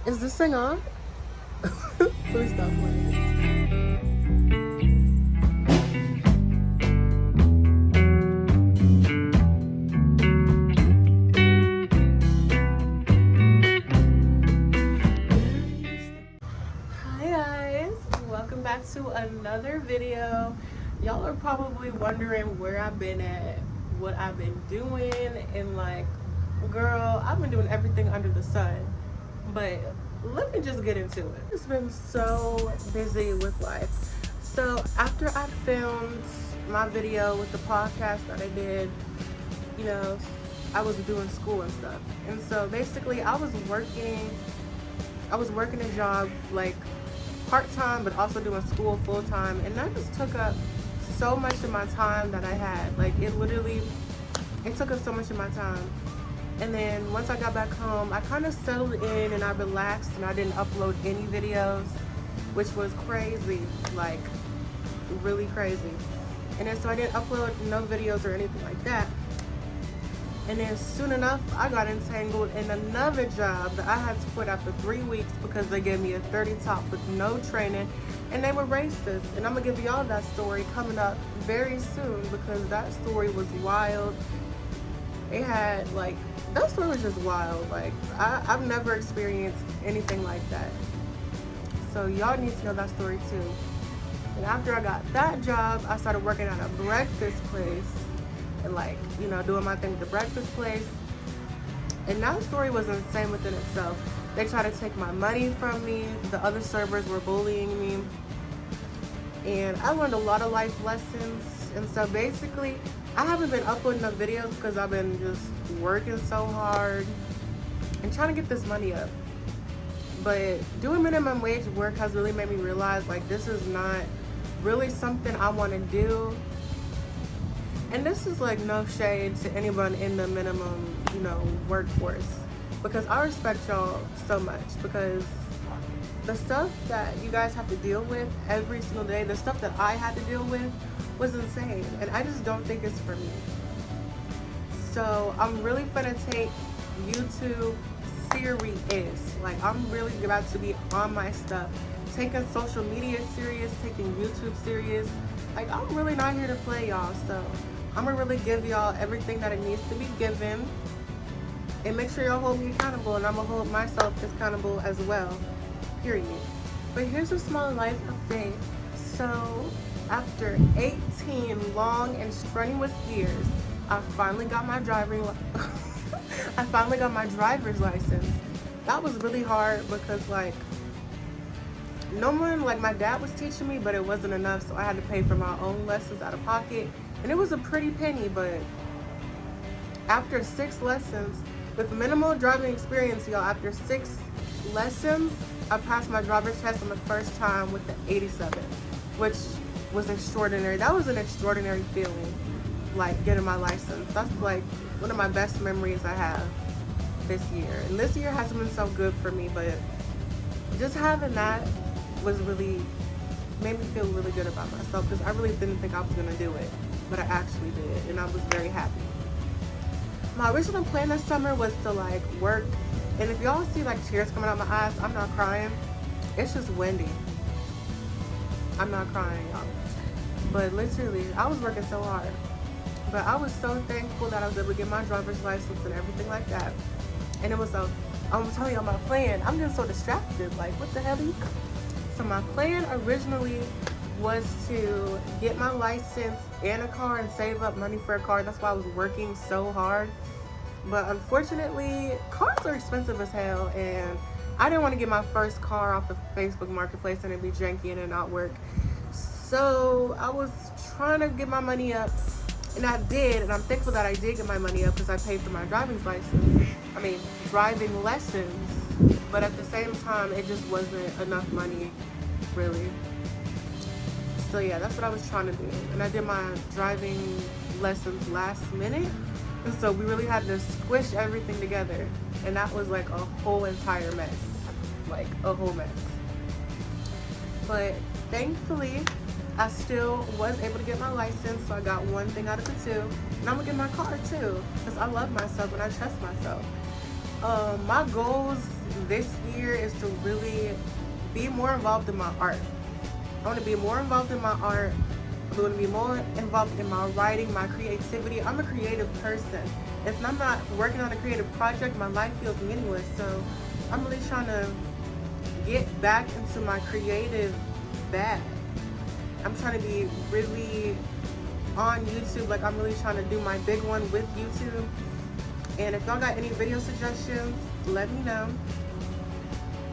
Is this thing on? Please stop playing. Hi guys, welcome back to another video. Y'all are probably wondering where I've been at, what I've been doing, and like, girl, I've been doing everything under the sun. But let me just get into it. It's been so busy with life. So after I filmed my video with the podcast that I did, you know, I was doing school and stuff. And so basically I was working a job like part-time but also doing school full-time, and that just took up so much of my time that I had. Like it took up so much of my time. And then once I got back home, I kind of settled in and I relaxed and I didn't upload any videos, which was crazy, like really crazy. And then so I didn't upload no videos or anything like that. And then soon enough, I got entangled in another job that I had to quit after 3 weeks because they gave me a 30 top with no training and they were racist. And I'm gonna give y'all that story coming up very soon because that story was wild. That story was just wild. Like, I've never experienced anything like that. So y'all need to know that story too. And after I got that job, I started working at a breakfast place and like, you know, doing my thing with the breakfast place. And that story was insane within itself. They tried to take my money from me. The other servers were bullying me. And I learned a lot of life lessons. And so basically, I haven't been uploading no videos because I've been just working so hard and trying to get this money up. But doing minimum wage work has really made me realize like this is not really something I want to do. And this is like no shade to anyone in the minimum, you know, workforce, because I respect y'all so much, because the stuff that you guys have to deal with every single day, the stuff that I had to deal with was insane, and I just don't think it's for me. So I'm really gonna take YouTube serious. Like, I'm really about to be on my stuff, taking social media serious, taking YouTube serious. Like, I'm really not here to play, y'all. So I'm gonna really give y'all everything that it needs to be given, and make sure y'all hold me accountable, and I'm gonna hold myself accountable as well, period. But here's a small life update. So after 18 long and strenuous years, I finally got my driver's license. That was really hard because like no one, like my dad was teaching me, but it wasn't enough, so I had to pay for my own lessons out of pocket, and it was a pretty penny. But after 6 lessons, with minimal driving experience, y'all, after 6 lessons, I passed my driver's test on the first time with the 87, which was extraordinary. That was an extraordinary feeling, like getting my license. That's like one of my best memories I have this year. And this year hasn't been so good for me, but just having that was really made me feel really good about myself, because I really didn't think I was gonna do it, but I actually did, and I was very happy. My original plan this summer was to like work, and if y'all see like tears coming out my eyes, I'm not crying. It's just windy. I'm not crying, y'all. But literally, I was working so hard. But I was so thankful that I was able to get my driver's license and everything like that. And it was I'm telling y'all my plan. I'm getting so distracted. Like, what the hell? So my plan originally was to get my license and a car and save up money for a car. That's why I was working so hard. But unfortunately, cars are expensive as hell, and I didn't want to get my first car off the Facebook Marketplace and it'd be janky and it not work. So I was trying to get my money up, and I did, and I'm thankful that I did get my money up because I paid for my driving lessons. But at the same time, it just wasn't enough money, really. So yeah, that's what I was trying to do. And I did my driving lessons last minute, and so we really had to squish everything together, and that was like a whole entire mess, like a whole mess. But thankfully, I still was able to get my license, so I got one thing out of the two, and I'm gonna get my car too, because I love myself and I trust myself. My goals this year is to really be more involved in my art. I want to be more involved in my art. I'm going to be more involved in my writing, my creativity. I'm a creative person. If I'm not working on a creative project, my life feels meaningless. So I'm really trying to get back into my creative bag. I'm trying to be really on YouTube. Like, I'm really trying to do my big one with YouTube. And if y'all got any video suggestions, let me know.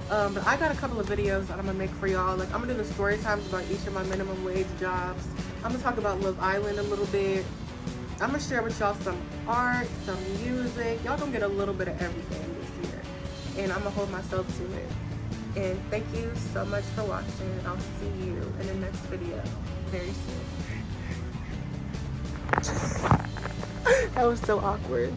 But I got a couple of videos that I'm gonna make for y'all. Like, I'm gonna do the story times about each of my minimum wage jobs. I'm gonna talk about Love Island a little bit. I'm gonna share with y'all some art, some music. Y'all gonna get a little bit of everything this year. And I'm gonna hold myself to it. And thank you so much for watching. I'll see you in the next video very soon. That was so awkward.